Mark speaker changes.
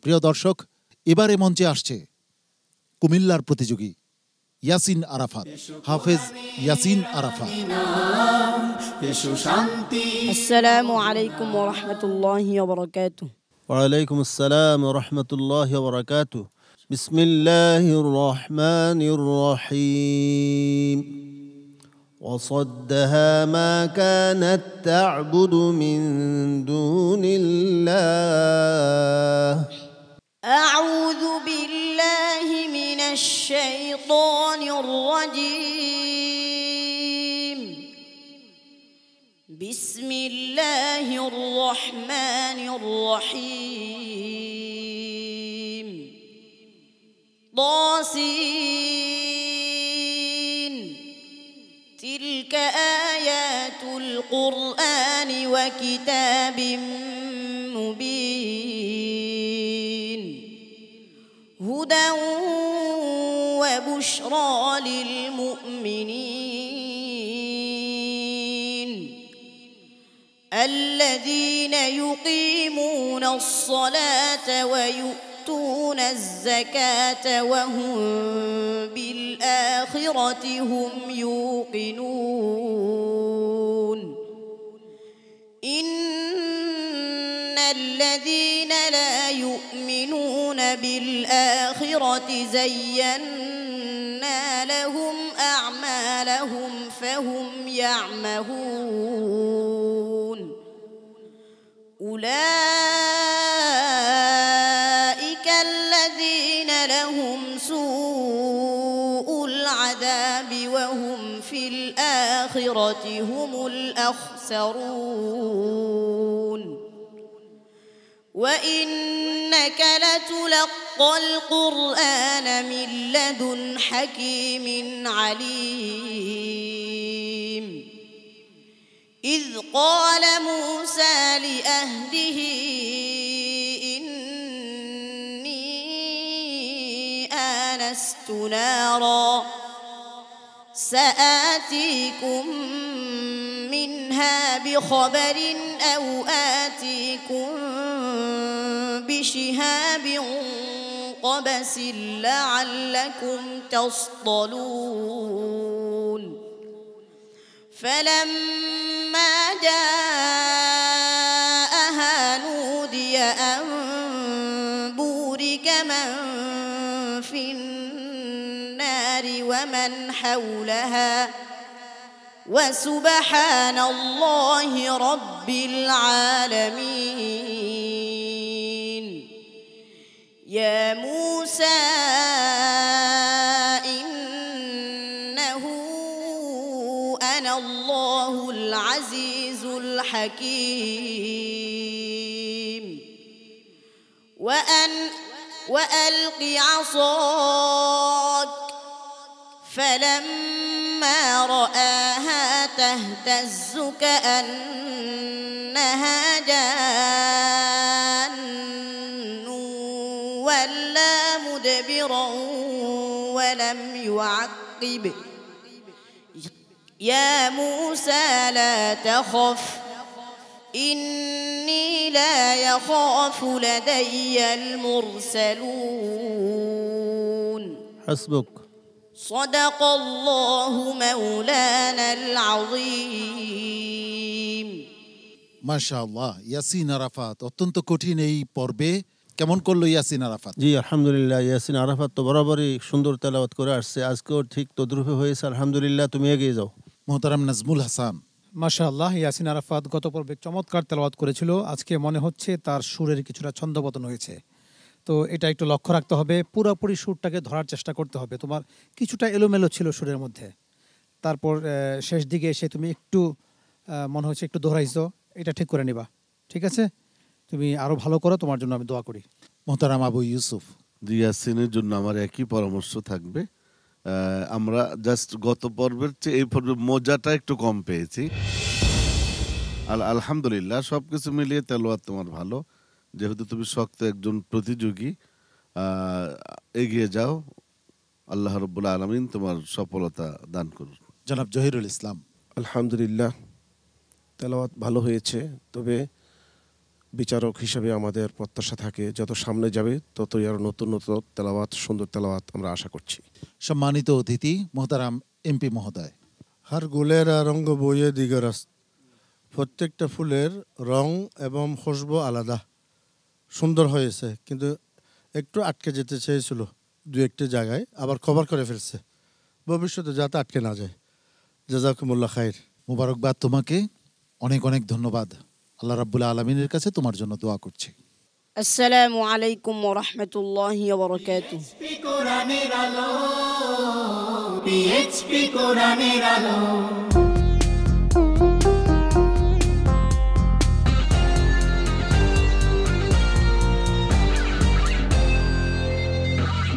Speaker 1: প্রিয় দর্শক, এবারে মঞ্চে আসছে কুমিল্লার প্রতিযোগী ইয়াসিন আরাফাত, হাফেজ ইয়াসিন আরাফাত।
Speaker 2: আসসালামু আলাইকুম ওয়া রাহমাতুল্লাহি ওয়া বারাকাতুহু।
Speaker 3: ওয়া আলাইকুম আসসালাম ওয়া রাহমাতুল্লাহি ওয়া বারাকাতুহু। বিসমিল্লাহির রহমানির রহিম। وصدها ما كانت تعبد من دون الله.
Speaker 2: أعوذ بالله من الشيطان الرجيم. بسم الله الرحمن الرحيم. طاسين. تلك آيات القرآن وكتاب مبين. هدى وبشرى للمؤمنين الذين يقيمون الصلاة ويؤتون الزكاة وهم بالآخرة هم يوقنون. إن الذين لا يؤمنون بالآخرة زينا لهم أعمالهم فهم يعمهون. أولئك الذين لهم سوء العذاب وهم في الآخرة هم الأخسرون. وإنك لتلقى القرآن من لدن حكيم عليم. إذ قال موسى لأهله إني آنست نارا سآتيكم منها بخبر أو آتيكم بشهاب قبس لعلكم تصطلون. فلما جاءها نودي أن بورك من في النار ومن حولها وسبحان الله رب العالمين. يا موسى إنه أنا الله العزيز الحكيم. وألق عصاك فلما رآها تهتز كأنها جان ولا مدبرا ولم يعقب. يا موسى لا تخف إني لا يخاف لدي المرسلون.
Speaker 3: حسبك.
Speaker 2: صدق الله مولانا العظيم.
Speaker 1: মাশাআল্লাহ, ইয়াসিন আরাফাত অত্যন্ত কঠিন এই পর্বে কেমন করলো ইয়াসিন আরাফাত?
Speaker 3: জি আলহামদুলিল্লাহ, ইয়াসিন আরাফাত তো বরাবরই সুন্দর তেলাওয়াত করে আসছে, আজকেও ঠিক তদ্রূপে হয়েছে। আলহামদুলিল্লাহ, তুমি এগিয়ে যাও।
Speaker 1: মোহতারাম নাজমুল হাসান।
Speaker 4: মাশাআল্লাহ, ইয়াসিন আরাফাত গত পর্বে চমৎকার তেলাওয়াত করেছিল, আজকে মনে হচ্ছে তার সুরের কিছুটা ছন্দপতন হয়েছে। তো এটা একটু লক্ষ্য রাখতে হবে, পুরোপুরি সুরটাকে ধরার চেষ্টা করতে হবে। তোমার কিছুটা এলোমেলো ছিল সুরের মধ্যে, তারপর শেষ দিকে এসে তুমি একটু মনে হচ্ছে একটু দোহরাইছো, এটা ঠিক করে নিবা। ঠিক আছে, তুমি আরো ভালো করো, তোমার জন্য আমি দোয়া করি।
Speaker 1: মোহতারাম আবু ইউসুফ।
Speaker 5: ইয়াসিনের জন্য আমার একই পরামর্শ থাকবে। আমরা জাস্ট গত পর্বের চেয়ে এই পর্বে মজাটা একটু কম পেয়েছি। আলহামদুলিল্লাহ, সবকিছু মিলিয়ে তেলাওয়াত তোমার ভালো, যেহেতু তুমি শক্ত একজন প্রতিযোগী। এগিয়ে যাও, আল্লাহ রাব্বুল আলামিন তোমার সফলতা দান করুন।
Speaker 1: জনাব জহিরুল ইসলাম।
Speaker 6: আলহামদুলিল্লাহ, তেলাওয়াত ভালো হয়েছে, তবে বিচারক হিসেবে আমাদের প্রত্যাশা থাকে যত সামনে যাবে ততই আরও নতুন নতুন তেলাওয়াত, সুন্দর তেলাওয়াত আমরা আশা করছি।
Speaker 1: সম্মানিত অতিথি মোহতারাম এমপি মহোদয়,
Speaker 7: हर गुलेर रंग बोये दिगर است। প্রত্যেকটা ফুলের রং এবং খুশবু আলাদা, সুন্দর হয়েছে, কিন্তু একটু আটকে যেতে চেয়েছিল দু একটি জায়গায়, আবার কভার করে ফেলছে, ভবিষ্যতে যাতে আটকে না যায়। জাযাকুমুল্লাহ খাইর।
Speaker 1: মোবারকবাদ তোমাকে, অনেক অনেক ধন্যবাদ। আল্লাহ রাব্বুল আলামিনের কাছে তোমার জন্য দোয়া করছি।
Speaker 2: আসসালামু আলাইকুম ওয়া রাহমাতুল্লাহি ওয়া বারাকাতুহু।
Speaker 8: কোরআনের আলো, PHP কোরআনের আলো।